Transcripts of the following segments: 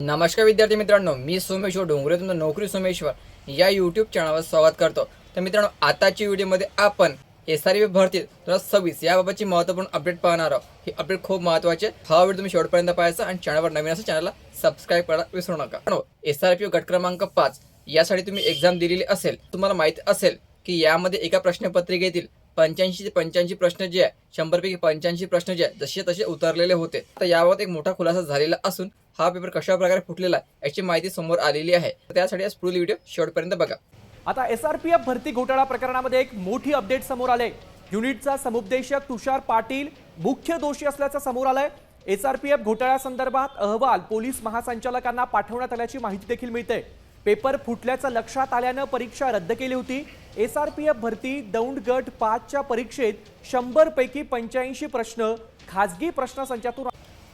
नमस्कार विद्यार्थी मित्रांनो, मी सोमेश्वर डोंगरे तुमचं नोकरी सोमेश्वर या यूट्यूब चॅनलवर स्वागत करतो। तर मित्रांनो, आताची व्हिडिओमध्ये आपण SRP भरती 2026 याबाबतची महत्त्वपूर्ण अपडेट पाहणार आहोत। ही अपडेट खूप महत्त्वाची आहे। हा व्हिडिओ तुम्ही शेवटपर्यंत पाहायचा आणि चॅनलवर नवीन असेल चॅनलला सबस्क्राइब करायला विसरू नका। SRP गट क्रमांक 5 यासाठी तुम्ही एक्झाम दिलेली असेल, तुम्हाला माहिती असेल की यामध्ये एका प्रश्नपत्रिकेतील 85 ते 85 प्रश्न जे आहे 100 पैकी 85 प्रश्न जे आहे जसे तसे उतरलेले होते। तर याबाबत एक मोठा खुलासा झालेला असून हा पेपर कशा प्रकारे फुटलेला आहे याची माहिती समोर आलेली आहे। तर त्यासाठी आज पुढील व्हिडिओ शेवटपर्यंत बघा। आता SRPF भरती घोटाळा प्रकरणामध्ये एक मोठी अपडेट समोर आले। युनिटचा समुपदेशक तुषार पाटील मुख्य दोषी असल्याचं समोर आलंय। SRPF घोटाळ्यासंदर्भात अहवाल पोलीस महासंचालकांना पाठवण्यात आल्याची माहिती देखील मिळते। पेपर फुटल्याचं लक्षात आल्यानं परीक्षा रद्द केली होती। SRPF भरती दौंड गट 5च्या परीक्षेत 100 पैकी 85 प्रश्न खासगी प्रश्नसंचातून।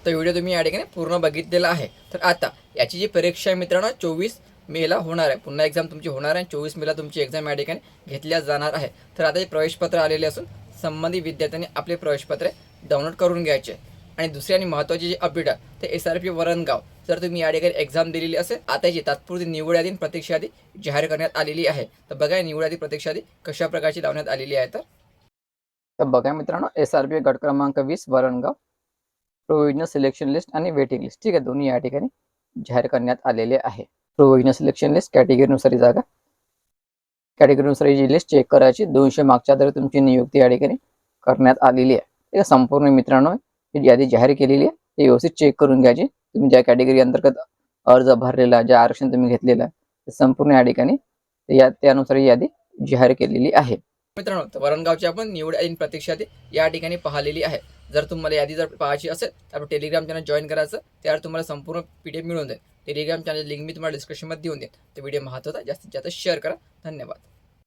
तर व्हिडिओ तुम्ही या ठिकाणी पूर्ण बघितलेला आहे। तर आता याची जी परीक्षा आहे मित्रांनो 24 मेला होणार आहे। पुन्हा एक्झाम तुमची होणार आहे। 24 मेला तुमची एक्झाम या ठिकाणी घेतल्या जाणार आहे। तर आता हे प्रवेशपत्र आलेले असून संबंधित विद्यार्थ्यांनी आपले प्रवेशपत्रे डाउनलोड करून घ्यायचे। आणि दुसरी आणि महत्त्वाची जी अपडेट आहे ते SRP वरणगाव, जर तुम्ही या ठिकाणी एक्झाम दिलेली असेल, आता याची तात्पुरती निवड यादी प्रतीक्षा यादी जाहीर करण्यात आलेली आहे। तर बघा निवड यादी प्रतीक्षा यादी कशा प्रकारची लावण्यात आलेली आहे। तर बघा मित्रांनो, SRP गट क्रमांक 20 वरणगाव प्रोव्हिजनल सिलेक्शन लिस्ट आणि वेटिंग लिस्ट, ठीक आहे, दोन्ही या ठिकाणी जाहीर करण्यात आलेले आहे। प्रोव्हिजनल सिलेक्शन लिस्ट कॅटेगरीनुसार जागा, कॅटेगरीनुसार जी लिस्ट चेक करायची। 200 मार्क्सच्या आधारे तुमची नियुक्ती या ठिकाणी करण्यात आलेली आहे। ठीक आहे, संपूर्ण मित्रांनो ही यादी जाहीर केलेली आहे, ते व्यवस्थित चेक करून घ्यायची। तुम्ही ज्या कॅटेगरी अंतर्गत अर्ज भरलेला, जे आरक्षण तुम्ही घेतलेलं आहे ते संपूर्ण या ठिकाणी त्यानुसार ही यादी जाहीर केलेली आहे। मित्रांनो, वरणगावची आपण निवड यादी प्रतीक्षा यादी या ठिकाणी पाहिलेली आहे। जर तुम्हाला यादी जर पाहायची असेल तर आपण टेलिग्राम चॅनल जॉईन करायचं, त्यावर तुम्हाला संपूर्ण PDF मिळून जाईल। टेलिग्राम चॅनल लिंक मी तुम्हाला डिस्क्रिप्शनमध्ये देऊन देईन। तर व्हिडिओ महत्त्वाचा जास्तीत जास्त शेअर करा। धन्यवाद।